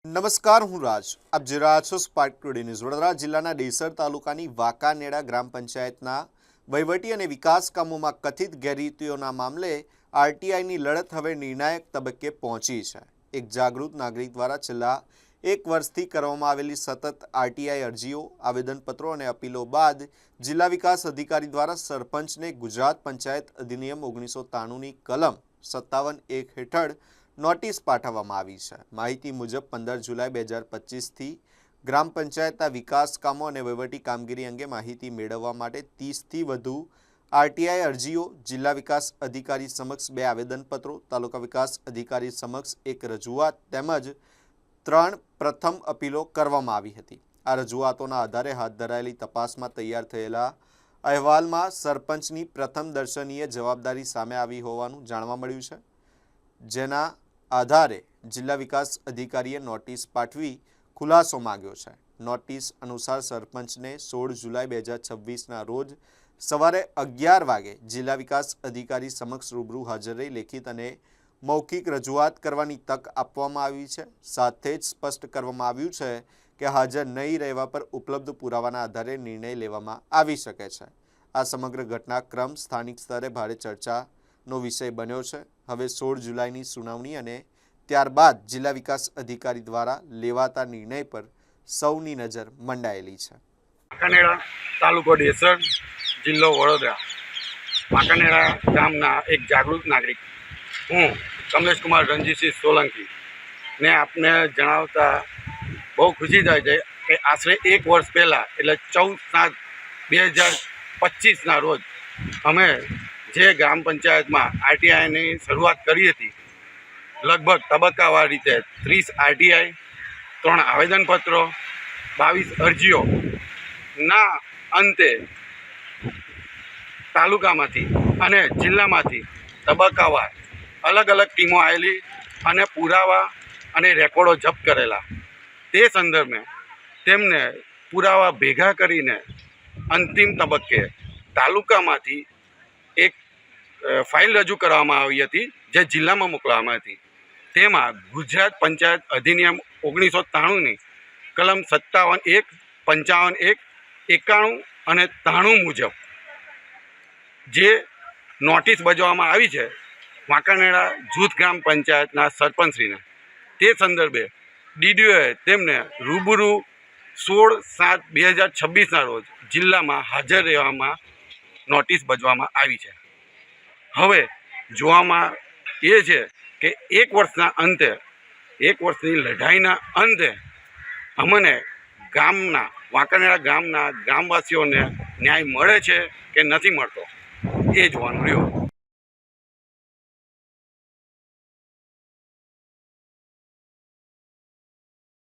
નમસ્કાર, હું રાજ. આપ જોઈ રહ્યા છો સ્પાર્ક ટુડે ન્યૂઝ. વડોદરા જિલ્લાના ડેસર તાલુકાની વાંકાનેડા ગ્રામ પંચાયતના વહીવટી અને વિકાસ કામોમાં કથિત ગેરરીતિઓના મામલે આરટીઆઈની લડત હવે નિર્ણાયક તબક્કે પહોંચી છે. એક જાગૃત નાગરિક દ્વારા છેલ્લા 1 વર્ષથી કરવામાં આવેલી સતત આરટીઆઈ અરજીઓ, આવેદનપત્રો અને અપીલો બાદ જિલ્લા વિકાસ અધિકારી દ્વારા સરપંચને ગુજરાત પંચાયત અધિનિયમ 1993ની કલમ 57(1) હેઠળ નોટિસ પાઠવવામાં આવી છે. માહિતી મુજબ 15 જુલાઈ 2025થી ગ્રામ પંચાયતના વિકાસ કામો અને વહીવટી કામગીરી અંગે માહિતી મેળવવા માટે 30થી વધુ આરટીઆઈ અરજીઓ, જિલ્લા વિકાસ અધિકારી સમક્ષ 2 આવેદનપત્રો, તાલુકા વિકાસ અધિકારી સમક્ષ 1 રજૂઆત તેમજ 3 પ્રથમ અપીલો કરવામાં આવી હતી. આ રજૂઆતોના આધારે હાથ ધરાયેલી તપાસમાં તૈયાર થયેલા અહેવાલમાં સરપંચની પ્રથમ દર્શનીય જવાબદારી સામે આવી હોવાનું જાણવા મળ્યું છે, જેના આધારે જિલ્લા વિકાસ અધિકારીએ નોટિસ પાઠવી ખુલાસો માંગ્યો છે. નોટિસ અનુસાર સરપંચને 16 જુલાઈ 2026ના રોજ સવારે 11 વાગે જિલ્લા વિકાસ અધિકારી સમક્ષ રૂબરૂ હાજર રહી લેખિત અને મૌખિક રજૂઆત કરવાની તક આપવામાં આવી છે. સાથે જ સ્પષ્ટ કરવામાં આવ્યું છે કે હાજર નહીં રહેવા પર ઉપલબ્ધ પુરાવાના આધારે નિર્ણય લેવામાં આવી શકે છે. આ સમગ્ર ઘટનાક્રમ સ્થાનિક સ્તરે ભારે ચર્ચાનો વિષય બન્યો છે. હવે 16 જુલાઈની સુનાવણી અને ત્યારબાદ જિલ્લા વિકાસ અધિકારી દ્વારા લેવાતા નિર્ણય પર સૌની નજર મંડાયેલી છે. વાંકાનેડા તાલુકો ડેસર, જિલ્લો વડોદરા. વાંકાનેડા ગામના એક જાગૃત નાગરિક હું કમલેશકુમાર રણજીતસિંહ સોલંકી ને આપને જણાવતા બહુ ખુશી થાય છે કે આશરે 1 વર્ષ પહેલાં એટલે 14/7/2025ના રોજ અમે જે ગ્રામ પંચાયતમાં આરટીઆઈની શરૂઆત કરી હતી, લગભગ તબક્કાવાર રીતે 30 આરટીઆઈ, 3 આવેદનપત્રો, 22 અરજીઓના અંતે તાલુકામાંથી અને જિલ્લામાંથી તબક્કાવાર અલગ અલગ ટીમો આવેલી અને પુરાવા અને રેકોર્ડો જપ્ત કરેલા. તે સંદર્ભે તેમને પુરાવા ભેગા કરીને અંતિમ તબક્કે તાલુકામાંથી એક ફાઇલ રજૂ કરવામાં આવી હતી, જે જિલ્લામાં મોકલવામાં હતી. તેમાં ગુજરાત પંચાયત અધિનિયમ 1993ની કલમ 57(1), 55(1), 91 અને 93 મુજબ જે નોટિસ બજાવવામાં આવી છે વાંકાનેડા જૂથ ગ્રામ પંચાયતના સરપંચશ્રીને. તે સંદર્ભે ડીડીઓએ તેમને રૂબરૂ 16/7/2026ના રોજ જિલ્લામાં હાજર રહેવામાં નોટિસ બજાવવામાં આવી છે. હવે જોવામાં એ છે કે 1 વર્ષના અંતે, 1 વર્ષની લડાઈના અંતે અમને ગામના, વાંકાનેડા ગામના ગ્રામવાસીઓને ન્યાય મળે છે કે નથી મળતો એ જોવાનું રહ્યું.